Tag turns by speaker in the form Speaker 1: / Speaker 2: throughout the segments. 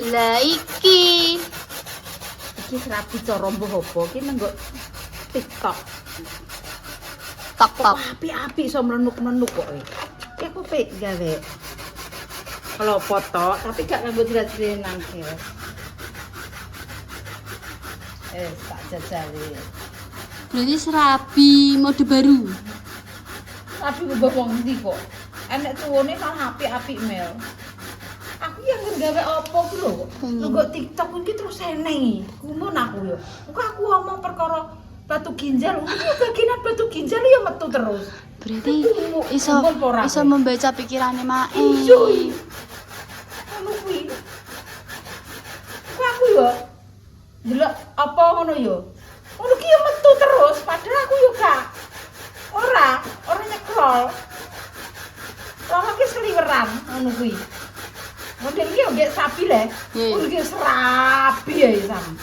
Speaker 1: Lah iki
Speaker 2: serabi cara mbuh apa iki nang TikTok.
Speaker 1: tok tok.
Speaker 2: Api-api iso mlenuk-mlenuk kok. Iki aku pek gawe. Kalau foto tapi gak nganggo jelas-jelas nangke. Tak jajali.
Speaker 1: Berarti serabi mode baru.
Speaker 2: Tapi mbok wong ndi kok. Enek tuwone malah apik-apik mel. Aku yang nggawe apa ku lho. Nggo TikTok iki terus eneng. Gumun aku yo. Kok aku ngomong perkara batu ginjal, iki bagian batu ginjal ya metu terus.
Speaker 1: Berarti iso membaca pikirane Mae.
Speaker 2: Iya. Anu kuwi. Kok aku yo ndelok apa ngono yo. Ngono ki yo metu terus padahal aku yo gak ora nyekrol. Ora ki sliweran ngono kuwi. Model iki yo gek sapi le. Ngono ki serabi ya sam.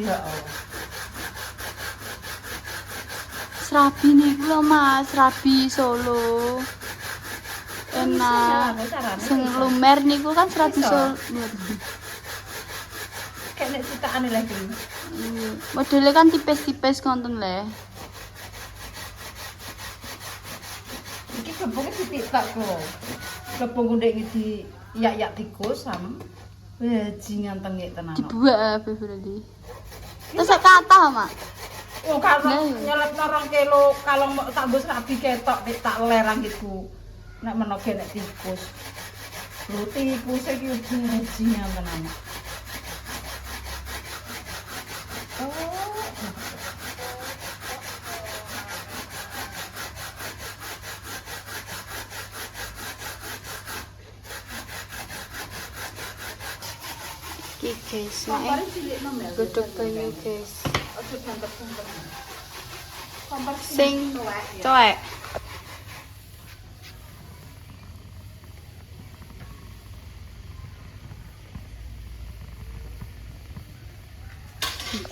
Speaker 2: Ya Allah.
Speaker 1: Serabi niku lho Mas, serabi Solo. Enak. Sing lumer niku kan serabi Solo.
Speaker 2: Kayak nek citakane lagi.
Speaker 1: Modelnya kan tipis-tipis konten le.
Speaker 2: Iki gembungnya ditiktak kok. Gembung ndek di yak-yak tikus sam. Bajingan tengik tenan.
Speaker 1: Dibuak berarti. Terus kata, Mak.
Speaker 2: Oh, kalau nyelep 2 kilo kalau tak mbus rabi ketok tak lerang gitu. Nek menoge nek tikus. Lho tikus iki bajingan tenan.
Speaker 1: Iki guys, Mae. Godhog banyu guys. Sing cuek.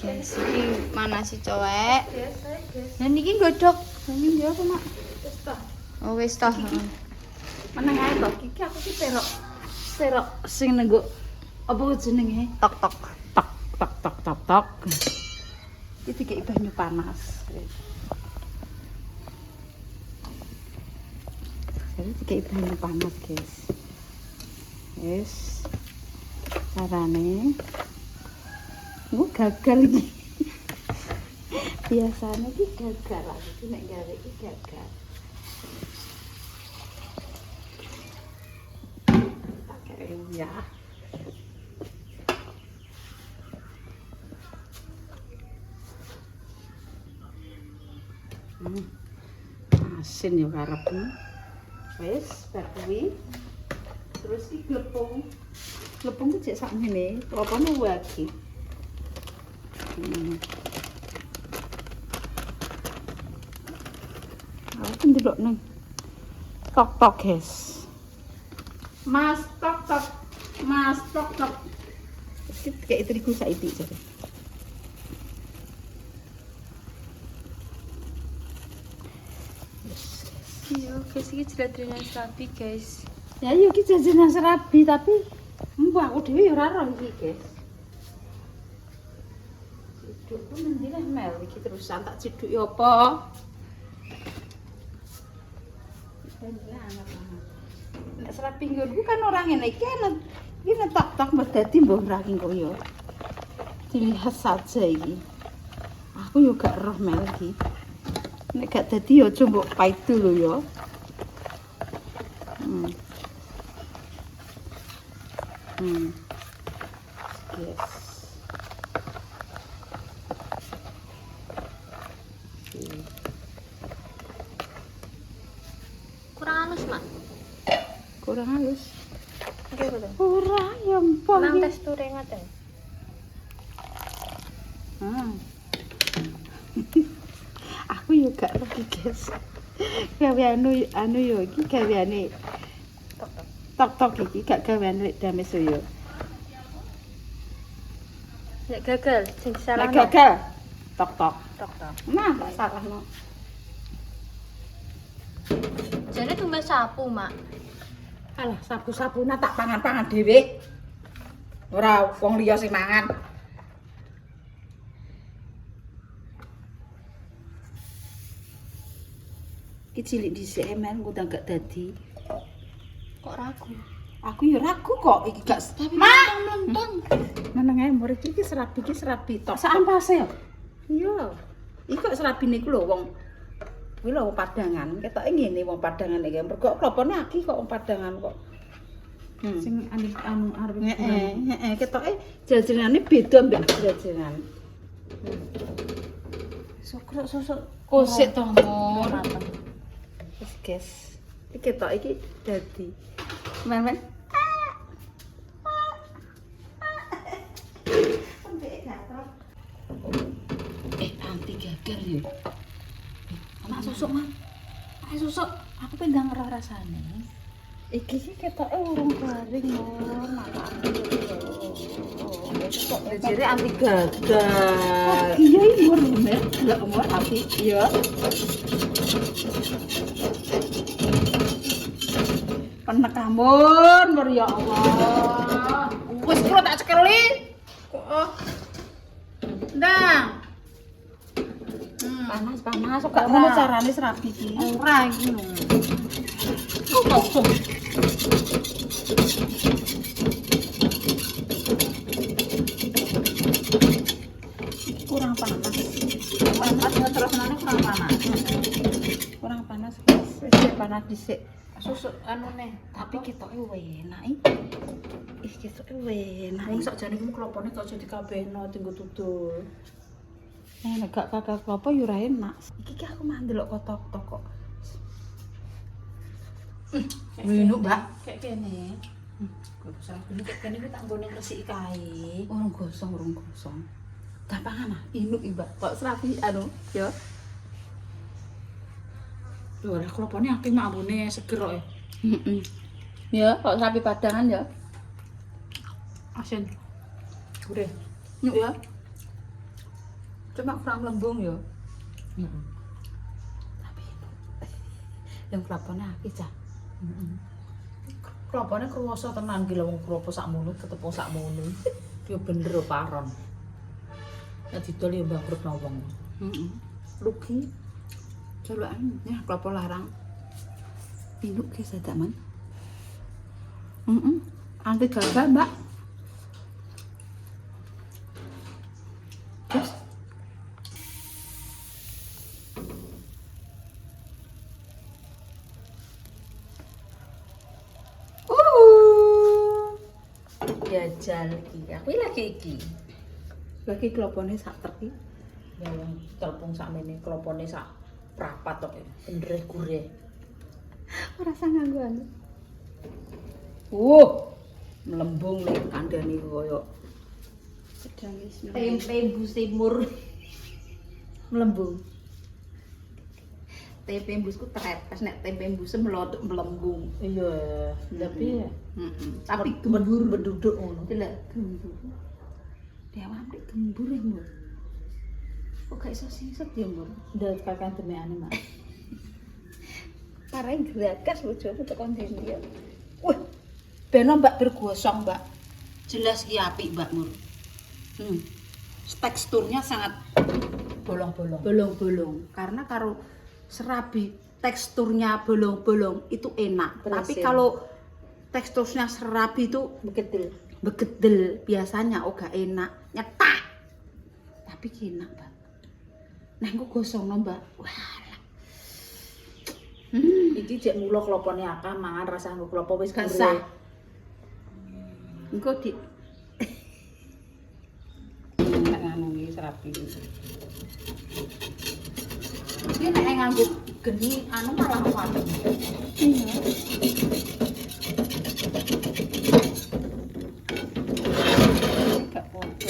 Speaker 1: Guys, iki mana si cowek? Dan iki godhog banyu ndi apa, Mak?
Speaker 2: Wis ta.
Speaker 1: Oh, wis toh.
Speaker 2: Meneng ae to. Iki aku ki terok sing nenggo apa jenenge?
Speaker 1: Tok tok.
Speaker 2: Tok. Iki dikek banyu panas. Jadi dikek banyu panas, guys. Wis. Carane gagal iki. Biasanya iki gagal lah, iki nek gawe iki gagal. Pakai ya. Asin yo karepmu. Wis, bar kuwi. Terus iki glepung. Glepung ku jek sakmene, opone wagi. Aku ndelok nang tok guys. Mas tok. Mas tok. Iki kayak terigu saiki jare.
Speaker 1: Iya, guys, iki jeladrenan serabi, guys.
Speaker 2: Ya yo iki jajanan serabi tapi mbah aku dhewe yo ora roh iki, guys. Cidukku nanti lah mel iki terusan tak ciduk yo apa? Nek serabi nggonku kan ora ngene iki ana iki tok mbah dadi mbah ora koyo. Dilihat saja iki. Aku yo gak roh mel iki. Nek gak dadi yo aja mbok paidu lho yo. Yes.
Speaker 1: Kurang halus, Mak.
Speaker 2: Kurang halus.
Speaker 1: Oke, betul.
Speaker 2: Ora ya empol.
Speaker 1: Nang teksture ngoten.
Speaker 2: Aku yo gak ngerti, guys. Gaweane anu yo iki gaweane tok iki gak gaweane lek Dames yo.
Speaker 1: Nek gagal, sing salah.
Speaker 2: Nek gagal tok. Nah, gak salahno.
Speaker 1: Jane tumbas sapu, Mak.
Speaker 2: Alah, sapu-sapuna tak pangan-pangan dhewe. Ora wong liya sing mangan. Iki cilik dhisik men engko tak gak dadi.
Speaker 1: Kok ragu?
Speaker 2: Aku ya ragu kok iki gak
Speaker 1: Tapi
Speaker 2: Mak!
Speaker 1: melempang.
Speaker 2: Meneng ae mbok iki serabi tok. Sak ampase ya. Iya. Iki kok serabine iku lho wong kuwi lho wong Padangan. Ketoke ngene wong Padangan iki. Mergo klopone aki kok wong Padangan kok.
Speaker 3: Sing anu arep
Speaker 2: Heeh, ketoke jajanane beda mbek jajanan. Sosok
Speaker 1: Kusik to, Mur.
Speaker 2: wis guys. Iki ketok iki dadi. Men. Anti gagal ya. Anak susuk, Man. Anak susuk, aku pendang ora rasane. Iki sih ketoke urung garing, Mur. Makane jadi anti gagal. Iya, Mur, bener. Enggak umur hati. Iya. Penekamun, Mur ya Allah. Wis kula tak cekeli. Kok. Ndang. Panas. Kok gak ngono carane serabi iki.
Speaker 1: Ora iki lho.
Speaker 2: Kosong. Kurang panas.
Speaker 1: Panas terus nane kurang panas.
Speaker 2: Kurang panas, guys. Wis panas dhisik.
Speaker 1: Susuk anune.
Speaker 2: Tapi ketoke enak iki. Ih, ketoke enak.
Speaker 3: Wong sakjane ku klopone kok aja dikabehno tinggo tudul.
Speaker 2: Nek gak kakak klopo yo ora enak. Iki ki aku mah ndelok kotok-kotok kok.
Speaker 3: Minuk, Mbak. Kayak kene. Kok salah gini kayak kene ku tak nggone ngresiki kae.
Speaker 2: Urung gosong. Gampang ah, inuk iki, Mbak. Kok serapi anu, yo.
Speaker 3: Lho, lah klopone akeh mak ambune seger kok.
Speaker 2: Heeh. Ya, kok serapi Padangan ya.
Speaker 3: Asin. Gurih.
Speaker 2: Nuk ya. Cuma kurang lembung ya.
Speaker 3: Heeh.
Speaker 2: Tapi yang kelapane akeh cah.
Speaker 3: Heeh. Klopone kruwasa tenan ki lho wong klopo sakmono ketepung sakmono. Yo bener paron. Nek didol yo bangkrut wong.
Speaker 2: Heeh. Rugi. Jalokan ya klopo larang. Induk ke sadaman. Anti gagal, Mbak. Terus
Speaker 3: Jajal iki. Aku lagi iki.
Speaker 2: lagi klopone sak terki.
Speaker 3: Ya yang telpung sakmene klopone sak prapat tok. Bener gurih.
Speaker 2: Ora nganggo anu. Melembung nek kandhane koyo sedang wis
Speaker 1: Tempe busimur.
Speaker 3: Melembung.
Speaker 1: Tempe embusku trepes nek tempe embusem melotok melembung.
Speaker 3: Iya, tapi ya
Speaker 1: Tapi
Speaker 3: gembur berduduk ngono.
Speaker 1: delok gembur. Dewamne gembur ya, Mbur. Kok gak iso singset ya, Mbur?
Speaker 3: Ndak kakak demeane, Mak.
Speaker 1: Pareng gerakas bojoku tekan ndi ya.
Speaker 2: Wih, beno Mbak bergosong, Mbak. Jelas ki apik, Mbak Mur. Teksturnya sangat
Speaker 3: Bolong-bolong.
Speaker 2: bolong-bolong. Karena karo serabi teksturnya bolong-bolong itu enak.
Speaker 3: Berasin.
Speaker 2: Tapi kalau teksturnya serabi itu begedel biasanya gak enak, nyetak. Tapi ki enak, Mbak. Nah, engko gosongno, Mbak. Wah.
Speaker 3: Iki jek mula klopone akeh mangan rasa nggo klopo wis
Speaker 2: Gak
Speaker 3: gurih.
Speaker 2: sah. Engko di nek nganu iki serabi. Iki nek nganggo geni anu malah kuat. Iya. Gak podo.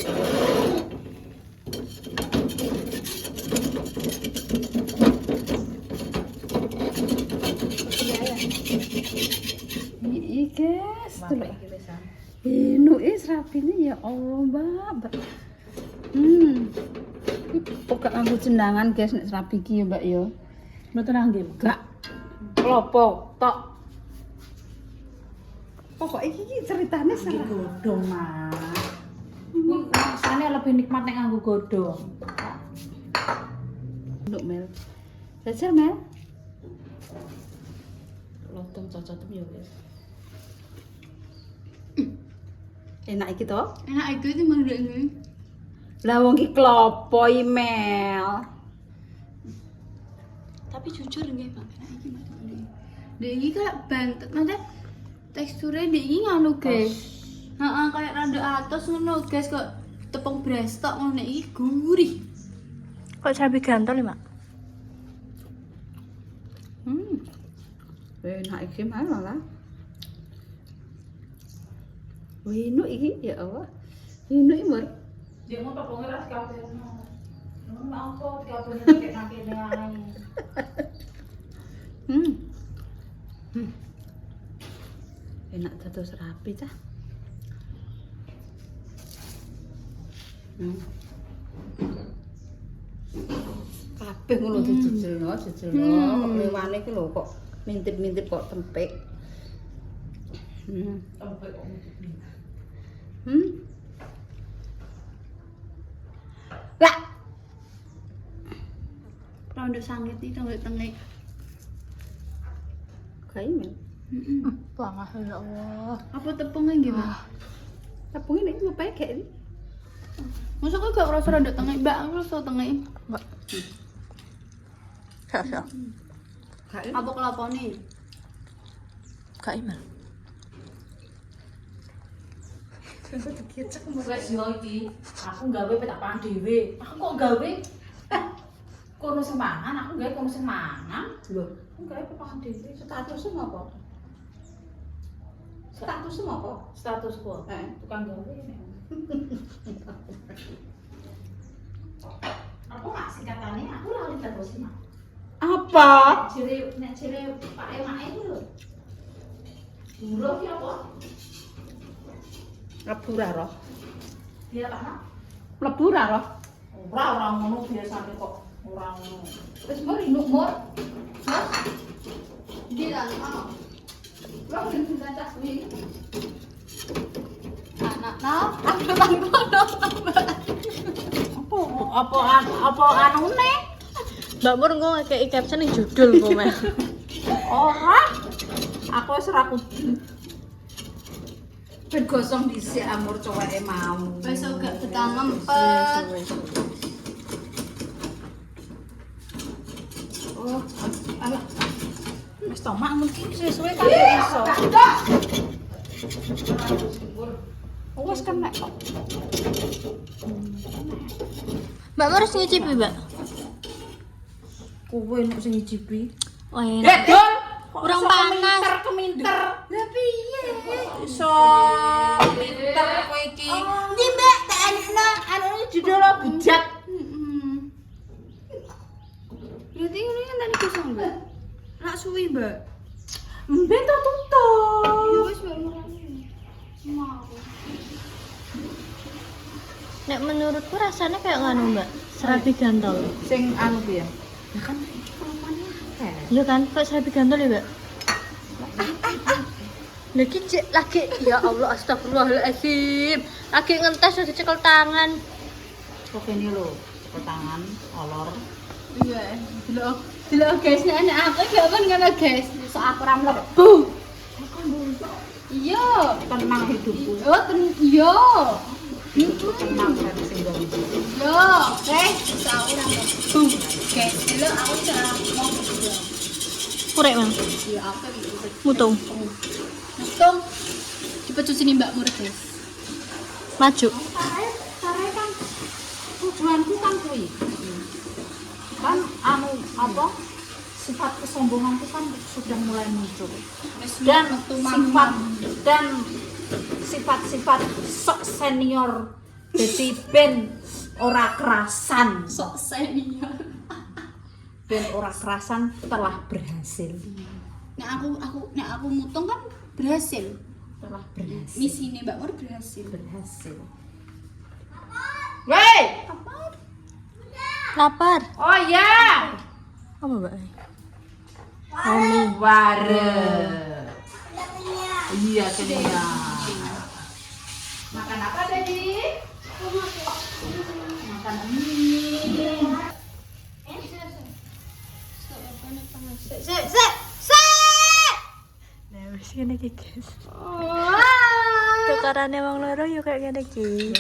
Speaker 2: Iya, guys.
Speaker 3: Sampai iki pisan.
Speaker 2: Nuke serapine ya Allah, Mbak. Kok gak nganggo jendangan, guys, nek serabi iki ya, Mbak ya.
Speaker 3: Mboten nggih.
Speaker 2: Gak klopo tok. Pokok iki ceritane
Speaker 3: Iki godhong, Mas. rasanya lebih nikmat nek nganggo godhong.
Speaker 1: Nduk Mel. Jajal Mel.
Speaker 3: Lontong cocok ya guys.
Speaker 1: Enak iki to?
Speaker 2: Enak itu timbang ndek ini.
Speaker 1: Lah wong iki klopo i Mel.
Speaker 2: Tapi jujur nggih, Pak. Enak iki Mbak. Ndek iki kayak bantet, maksudnya teksturnya ndek iki ngono, guys. Heeh, kayak rada atos ngono, guys, kok tepung beras tok ngono iki gurih.
Speaker 4: Kok cabai gantol ya, Mak?
Speaker 1: Enak iki Mel lah. Wino iki ya Allah. Wino iki mur.
Speaker 3: Dia mau tepungnya ras kabeh. Ngono apa kabeh nek nakene ae.
Speaker 1: Enak dados rapi cah. Kabeh ngono dijejelno. Kok lewane iki lho kok mintip-mintip kok tempek.
Speaker 3: Tempek kok ngintip.
Speaker 1: Lah,
Speaker 2: Rondo sangit iki tengah-tengah.
Speaker 1: kae Mel.
Speaker 4: Wah, ya Allah.
Speaker 2: Apa tepungnya nggih, Mbak?
Speaker 1: Tepungnya nek mau pekek iki.
Speaker 2: Masa kok gak rasa rondo tengah, Mbak? Aku rasa tengah.
Speaker 4: Mbak. Ya.
Speaker 1: Kae.
Speaker 2: Apa kelapane?
Speaker 4: Kak Iman.
Speaker 3: Wes yo iki, aku gawe tak pangan dhewe. Aku kok gawe kono sing mangan, aku gawe kono sing mangan.
Speaker 1: Lho,
Speaker 3: Aku gawe pangan dhewe.
Speaker 1: statusmu apa? Statusmu apa?
Speaker 3: Statusku.
Speaker 1: Heeh.
Speaker 3: Tukang gawe nek. Apa Mak singkatane? Aku lali terus Mak.
Speaker 1: Apa?
Speaker 3: Nek jere Pak Emak itu lho. Buruh ki apa?
Speaker 1: Mlebu ra roh.
Speaker 3: Dia Pak Mak.
Speaker 1: Mlebu ra roh.
Speaker 3: Ora ngono biasane kok. Ora ngono.
Speaker 1: Wis mur induk mur.
Speaker 2: Di dalam mau.
Speaker 1: Lo udah cacah kuwi.
Speaker 2: Anak aku kono.
Speaker 1: Apa anune?
Speaker 4: Mbak Mur engko ngekeki caption ning judul kok, Mel.
Speaker 1: Ora. Aku wis ora kudu. Ben gosong dhisik amur coweke mau.
Speaker 2: Besok gak betah ngempet.
Speaker 1: Oh, alah. Wis to mak mungkin suwe-suwe kan iso. Oh, wis kena kok.
Speaker 4: Mbak Mur harus ngicipi, Mbak.
Speaker 1: Kowe nek sing ngicipi.
Speaker 4: Oh, enak.
Speaker 1: Dol.
Speaker 4: Kurang panas.
Speaker 1: Keminter.
Speaker 2: Lah piye?
Speaker 1: Iso pinter kowe iki.
Speaker 2: Ndi Mbak, tak anakno, anakno
Speaker 1: Judul bujat.
Speaker 2: Berarti ini kan tadi kosong, Mbak. Nak suwi, Mbak.
Speaker 1: Mben to tutup.
Speaker 2: Ya wis Mbak murani. Mau.
Speaker 4: Nek menurutku rasanya kayak nganu, Mbak. Serabi gantol.
Speaker 1: Sing anu piye? Ya kan kelopane akeh.
Speaker 4: Iya kan? Kok serabi gantol ya, Mbak? Lagi cek lagi ya Allah astagfirullahaladzim. Lagi ngentes udah dicekel tangan.
Speaker 1: Kok kene lho, tangan olor.
Speaker 2: Iya, delok guys, nek anak aku gak kon ngono guys.
Speaker 1: Sok aku ora mlebu.
Speaker 2: Iya.
Speaker 1: Tenang hidupku.
Speaker 2: Oh, iya.
Speaker 1: Tenang kan sing gawe iki.
Speaker 2: Yo, guys, aku ora mlebu. Guys, delok aku cara mau mlebu.
Speaker 4: Kurek, Mang.
Speaker 2: Ya apa iki?
Speaker 4: Mutung.
Speaker 2: Untung cepet cuci nih Mbak Mur guys.
Speaker 4: Maju.
Speaker 1: Sarai kan tujuanku kan kuwi. Kan anu apa? Sifat kesombonganku kan sudah mulai muncul. Dan sifat-sifat sok senior jadi ben ora kerasan.
Speaker 2: Sok senior.
Speaker 1: Ben ora kerasan telah berhasil.
Speaker 2: Nek aku mutung kan berhasil.
Speaker 1: Telah berhasil.
Speaker 2: Misi nih Mbak Mur berhasil.
Speaker 1: Berhasil. Woi,
Speaker 4: Lapar.
Speaker 1: oh ya.
Speaker 4: Apa, Mbak?
Speaker 1: Ware. Iya, Kenia. Makan apa tadi?
Speaker 2: Makanan ini.
Speaker 4: Nah, wis ngene iki, guys. Tukarane wong loro yo kayak ngene iki.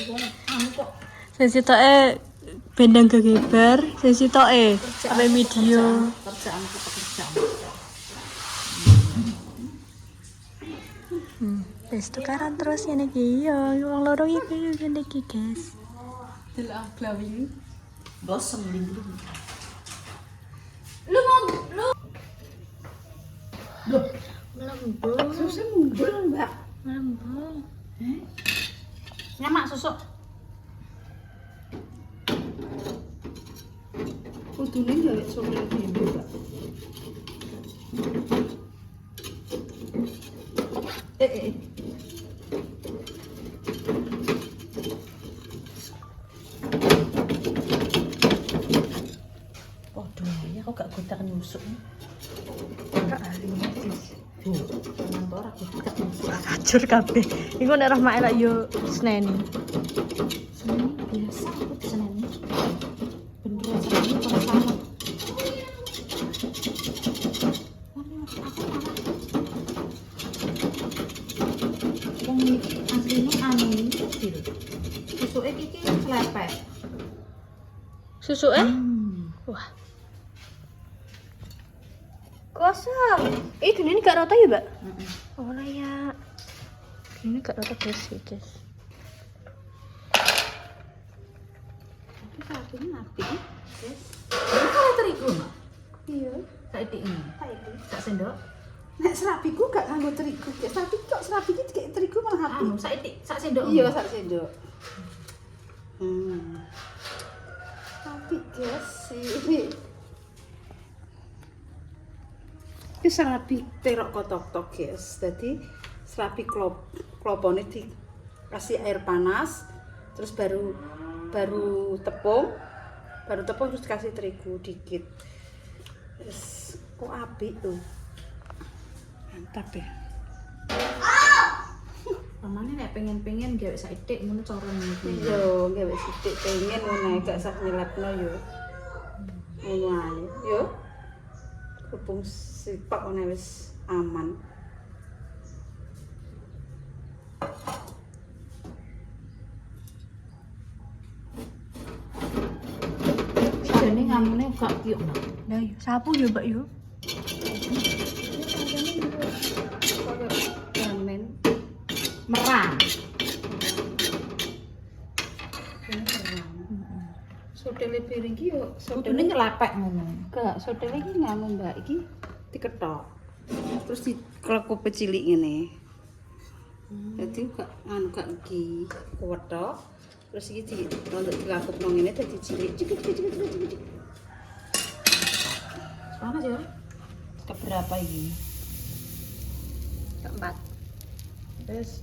Speaker 2: Anu kok
Speaker 4: Sing sitoke bendang gegebar, sing sitoke sampe video.
Speaker 2: kerjaanku pekerjaan.
Speaker 4: Wis tukaran terus ngene iki yo wong loro iki ngene iki, guys.
Speaker 1: Delok glowing.
Speaker 2: Bosem minggu.
Speaker 1: Lu mau lu
Speaker 2: Loh,
Speaker 4: Melembung,
Speaker 1: susah mundur, Mbak.
Speaker 4: melembung.
Speaker 2: nyamak susuk.
Speaker 1: Kudune gawe sore dhewe, Mbak.
Speaker 2: Eh. Waduh, ya kok gak gotak nyusuk.
Speaker 4: Ora ali sis.
Speaker 2: Jangan ora gotak nyusuk.
Speaker 4: Kacur kabeh. Iku nek Rahma elak yo seneni.
Speaker 2: Seneng biasa aku seneng. Beneran seneng ora salah. Wong iki asline anu kecil. Susuke iki slepek.
Speaker 4: Susuke? Wah. Kosong. Gini gak rata ya, Mbak? Ora ya. Gini gak rata bersih, guys.
Speaker 2: Tapi saat ini napi, guys. Ini kalau terigu, Mak.
Speaker 1: Iya,
Speaker 2: Saiki ini.
Speaker 1: saiki.
Speaker 2: Sak sendok.
Speaker 1: Nek serabiku gak nganggo terigu, guys. Tapi kok serabi iki kayak terigu malah api.
Speaker 2: Anu, sak sendok.
Speaker 1: Iya, sak sendok. Api, guys. Sih. Iki serabi terok kotok-tok, guys. Jadi serabi klopone dikasih air panas, terus baru tepung terus kasih terigu dikit. Terus kok apik tuh. Mantap ya.
Speaker 2: Pamane nek pengen-pengen gawe sithik ngono cara ngono.
Speaker 1: Yo, gawe sithik pengen ngono gak usah nyelepno yo. Ngono ae, yo. Hubung sipak ngono wis aman.
Speaker 2: Jane ngamune gak kiyuk.
Speaker 4: Lah yo sapu yo, Mbak yo.
Speaker 1: Ramen.
Speaker 2: Merang.
Speaker 1: Sotele piring ki yo
Speaker 2: Kudune nyelepek ngono.
Speaker 1: gak sotele iki nganu Mbak iki diketok. Terus diklekup cilik ngene. Dadi gak anu gak iki kuwetok. Terus iki dilakupno ngene dadi cilik. Cik.
Speaker 2: Panas ya? Keberapa iki?
Speaker 4: Keempat.
Speaker 1: Wes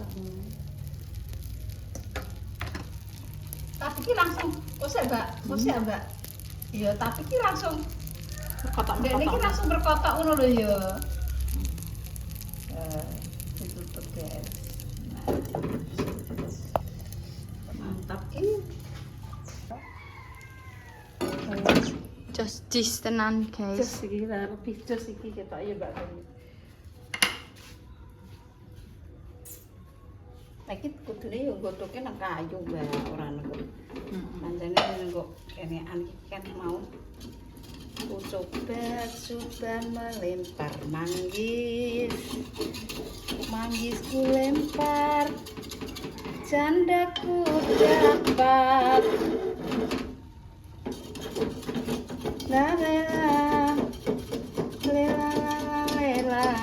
Speaker 2: Tapi ki langsung kosek, Mbak. Kosek, Mbak. Iya, tapi ki langsung
Speaker 1: kotak
Speaker 2: Dek niki langsung berkotak ngono lho ya.
Speaker 1: ditutup guys.
Speaker 2: Mantap ki.
Speaker 4: Just tenan, guys.
Speaker 1: Jos iki lah lebih jos iki ketok ya Mbak. Lagi kudune yo gotoke nang kayu Mbak, ora nang kok. Pancene nang kok kenean iki kan mau. Ku coba melempar manggis. Manggisku lempar. Candaku dapat. La la la la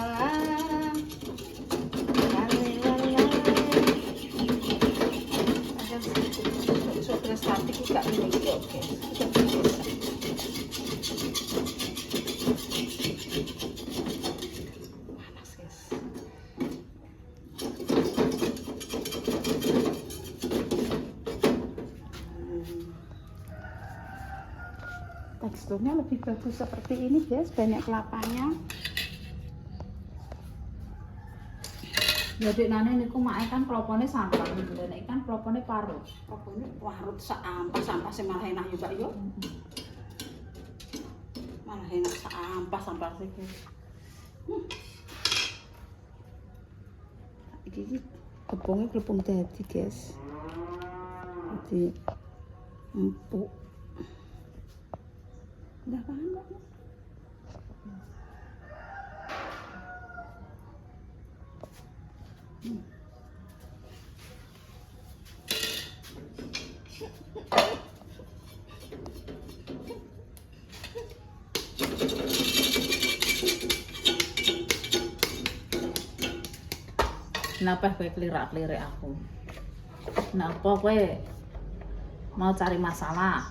Speaker 1: statik gak ini oke. Panas guys. Teksturnya lebih bagus seperti ini guys, banyak kelapanya.
Speaker 3: Jadi nane niku mak kan klopone santan, nek kan klopone parut.
Speaker 1: Pokoknya warut sak ampas-ampase malah enak yo, Mbak yo. Malah enak sak ampas-ampase iki. Iki gepungnya gepung dadi, guys. Jadi empuk. Udah paham enggak?
Speaker 3: Kenapa kowe klirak-klirik aku? Kenapa kowe mau cari masalah?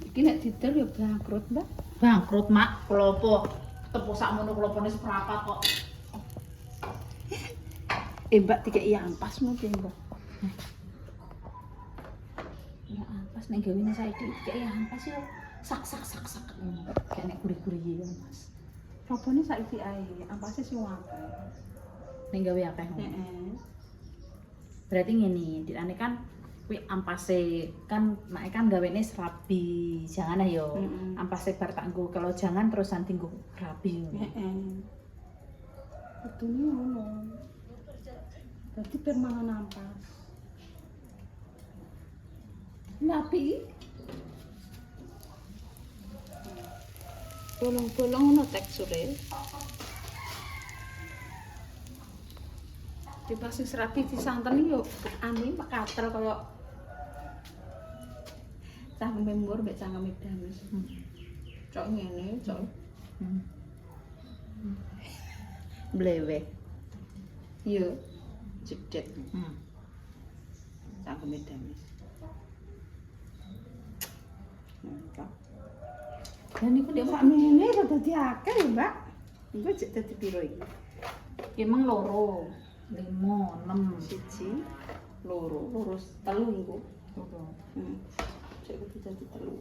Speaker 1: Iki nek didol ya bangkrut, Mbak.
Speaker 3: Bangkrut, Mak. Klopo tepuk sakmono klopone seprapat kok.
Speaker 1: Mbak dikeki ampasmu ki, Mbak.
Speaker 3: Ya ampas nek gawene saiki dikeki ampas yo sak ngono. Kayak nek guri-guri ya, Mas.
Speaker 1: Robone saiki ae, ampase sing akeh.
Speaker 3: Ning gawe akeh ngono.
Speaker 1: Heeh.
Speaker 3: Berarti ngene, dikane kan kuwi ampase kan nek kan gawene serabi, jangan ayo. Ampase bar tak nggo, kalau jangan terusan tinggo rabi ngono.
Speaker 1: Heeh. Betulnya ngono. Berarti permangan ampas. Napi. Bolong-bolong ngono teksture. Tiba sing serabi disanten yo anu mekatel kaya cangkeme mur mek cangkeme dames. Cok ngene, cok. Blewe. Yo cedet. Cangkeme dames. Mantap.
Speaker 3: Dan niku
Speaker 1: Nek sak ngene kok dadi akeh ya, Mbak. Engko cek dadi piro iki?
Speaker 3: emang loro, 5, 6,
Speaker 1: Siji, loro, telu engko.
Speaker 3: loro.
Speaker 1: Cek kudu dadi telu.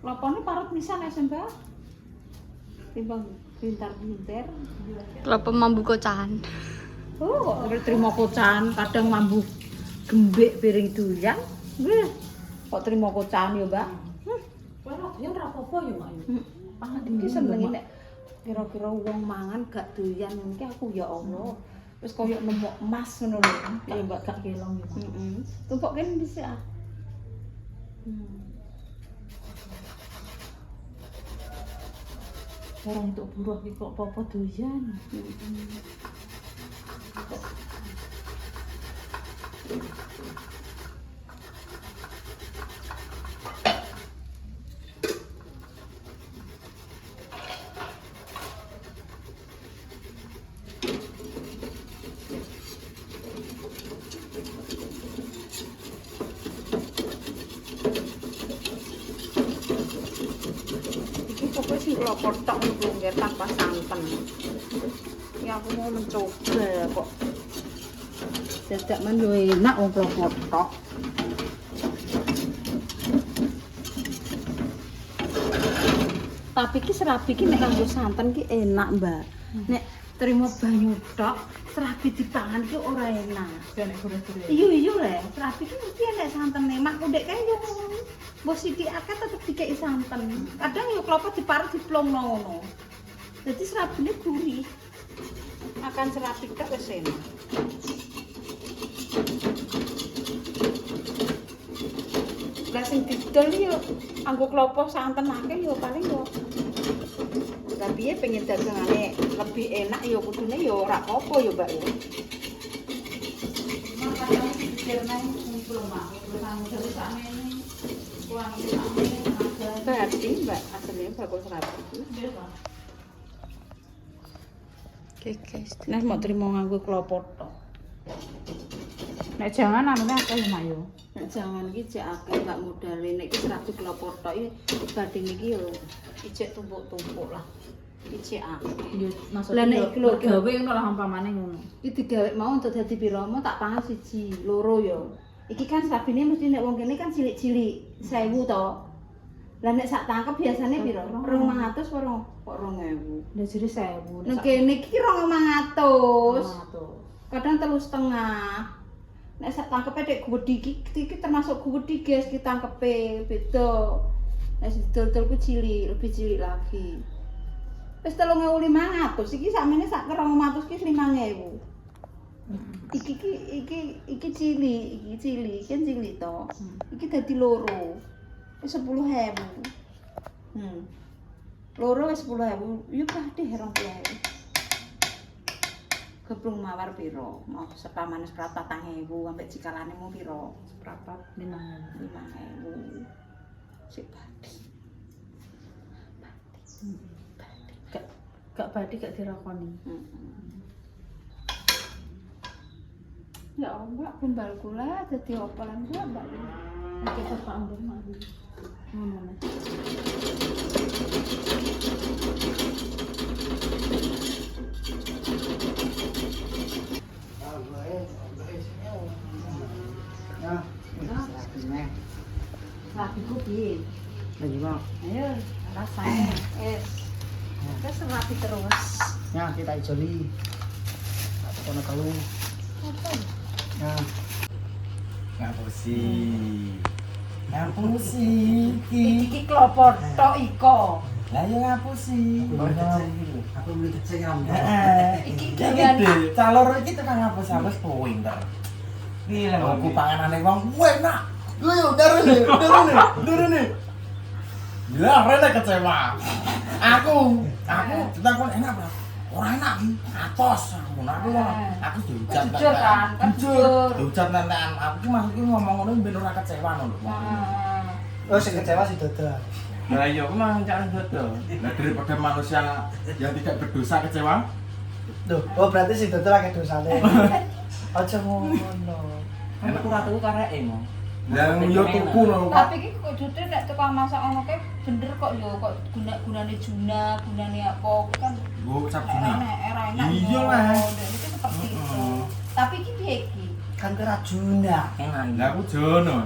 Speaker 1: Lopone parut pisan ya, Mbak. Timbang pintar-pintar.
Speaker 4: Kelapa mambu kocahan.
Speaker 1: Oh, kok terima kocan, kadang mambu gembek piring doyan. Wih, kok terima kocan ya, Mbak?
Speaker 3: Kowe ora doyan ora apa-apa ya, Mak. Pangan
Speaker 1: Iki senenge nek kira-kira wong mangan gak doyan iki aku ya Allah. Wis koyo nemu emas ngono lho. Ya Mbak gak
Speaker 3: kelong ya, Mak.
Speaker 1: heeh. Tumpuk kene bisa.
Speaker 3: Orang untuk buruh iki kok apa-apa doyan.
Speaker 1: Iki pokoknya sing kula kotok nggih tanpa santen. Ya aku mau mencoba kok. Dadak men yo enak wong kula kotok. Tapi ki serabi ki nek kanggo santen ki enak, Mbak. Nek terima banyu tok, serabi dipangan ki ora enak.
Speaker 3: Dan nek gure-gure.
Speaker 1: Iya le, serabi ki mesti enak santene. Mak ndek kae yo ngono. Mbok sithik akeh tetep dikeki santen. Kadang yo klopo diparut diplongno ngono. Jadi serabine gurih. Makan serabi tok wis enak. Lah sing didol yo anggo klopo santen akeh yo paling yo. Lah piye pengen dagangane lebih enak yo kudune yo ora apa-apa yo, Mbak yo.
Speaker 3: Makanya pikir nang kumpul Mak, kurang terus sakmene. Kurang sakmene ada.
Speaker 1: Berarti Mbak asline bakul serabi iki.
Speaker 3: Nggih, Pak.
Speaker 4: Oke guys.
Speaker 1: Nah mau terima nganggo klopo tok.
Speaker 3: Nek jangan anune akeh ya, Mak yo.
Speaker 1: Nek jangan iki cek akeh Mbak modale nek iki serabi klopo tok iki badhe iki yo ijek tumpuk-tumpuk lah. Iki cek akeh.
Speaker 3: Yo maksud
Speaker 1: Lah, nek iki lho,
Speaker 3: gawe ngono lah umpamane ngono.
Speaker 1: Iki digawe mau untuk dadi pira mau tak pangan siji, loro yo. Iki kan serabine mesti nek wong kene kan cilik-cilik 1000 to. Lah nek sak tangkep biasane piro? 200 kok 2000.
Speaker 3: Udah jadi 1000.
Speaker 1: Nek kene iki 200.
Speaker 3: Tuh.
Speaker 1: Kadang 3,5. Nek sak tangkepe dek gede iki termasuk gede guys, kita tangkepe beda. Nek didol-dol ku cilik, lebih cilik lagi. Wis 3.500 iki sakmene sak 200 ki 5.000. Iki cilik kan cilik to. Iki dadi loro. Wis 10.000. Loro wis 10.000. Yo padhe 20.000. Geblung mawar piro? Mau sepamane seprapat 4.000 ambek cikalane mu piro?
Speaker 3: Seprapat 5.000.
Speaker 1: 5.000. Sik padhe.
Speaker 3: Gak badi gak dirakoni.
Speaker 1: Ya Allah, kembal kula dadi opalan kula Mbak.
Speaker 3: Oke, Pak Ambon mari. Ngono nih.
Speaker 1: Rapiku piye?
Speaker 2: Lagi bang.
Speaker 1: Ayo, rasanya. Terus rapi terus.
Speaker 2: Ya kita ijoli. Aku kono kalu.
Speaker 1: Apa?
Speaker 2: Ya.
Speaker 5: Ngapusi. Ngapusi
Speaker 1: Iki klopor tok iko.
Speaker 5: Lah yo ngapusi.
Speaker 2: Aku beli kecil ya.
Speaker 1: Iki
Speaker 5: Iki
Speaker 1: gawean
Speaker 5: gede, calor iki tekan ngapus sampe pinter. Gila aku panganane wong enak. Yo darene. Gila rene kecewa. Aku ditakon enak, Bro. Ora enak iki, atos aku diucat.
Speaker 1: Jujur kan,
Speaker 5: Jujur. Diucat nentekan. Aku ki maksudku ngomong ngono ben ora kecewa ngono lho.
Speaker 2: Oh sing kecewa si Dodo.
Speaker 5: Lah iya, aku mah jangan betul. Nah, daripada manusia yang tidak berdosa kecewa,
Speaker 2: Duh, oh berarti si Dodo lagi dosane. Aja ngono.
Speaker 5: enak ora tuku kareke mo. Lah yo tuku lho.
Speaker 1: Tapi iki kok jujur nek tukang masak ngono kae bener kok yo kok gunane juna, gunane apa kan
Speaker 5: Gua cap juna.
Speaker 1: enak.
Speaker 5: Iya lah.
Speaker 1: Itu seperti itu. Tapi iki piye iki?
Speaker 2: Kan kerajuna.
Speaker 5: Enak. Lah aku jono.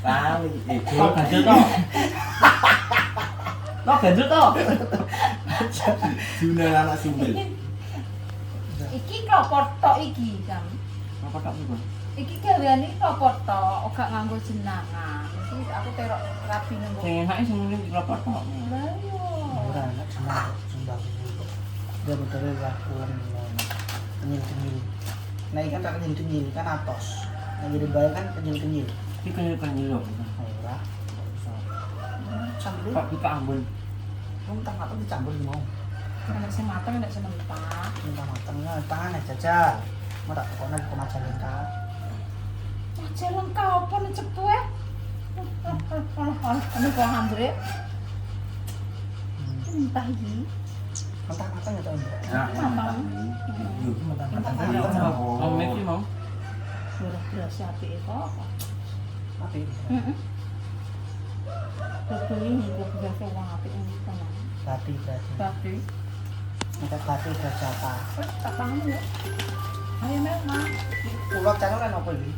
Speaker 5: Kali kok ganjel to. Kok ganjel to. Juna anak sumbel.
Speaker 1: Iki klopor tok iki, Kang.
Speaker 5: Apa tak iku?
Speaker 1: Iki gaweane klopor tok, ora nganggo jenengan. Iki aku terok rapi nang.
Speaker 5: Sing enake sing ngene kelapa tok.
Speaker 1: Lah yo.
Speaker 2: Ora enak cuma sumbang. Dia betul lakukan kenyil. Nah ikan tak kenyil kan atos. Nah jadi bayar kan kenyil.
Speaker 5: Iki kenyel lho.
Speaker 2: Ora. Campur.
Speaker 5: Kok kita ambon.
Speaker 2: Kamu tak matang dicampur mau.
Speaker 1: Nek sing mateng nek sementara.
Speaker 2: Minta matangnya tangan aja jajal. Mau tak kok nek kemajalan ka.
Speaker 1: Aja lengkap apa nek cepu e. Ini kok Andre. Entah iki.
Speaker 2: Matang ya tahun.
Speaker 1: Matang.
Speaker 5: Yo mentang-mentang.
Speaker 2: Mentang-mentang.
Speaker 5: Oh, iki mau.
Speaker 1: Beras apike kok.
Speaker 2: Tapi
Speaker 1: Heeh. Betul ini kok beras wong apik ini tenan.
Speaker 2: berarti.
Speaker 1: Tapi
Speaker 2: Kita berarti berjata.
Speaker 1: wis tak paham ya. Ayo memang.
Speaker 2: Pulau channel kan apa ini?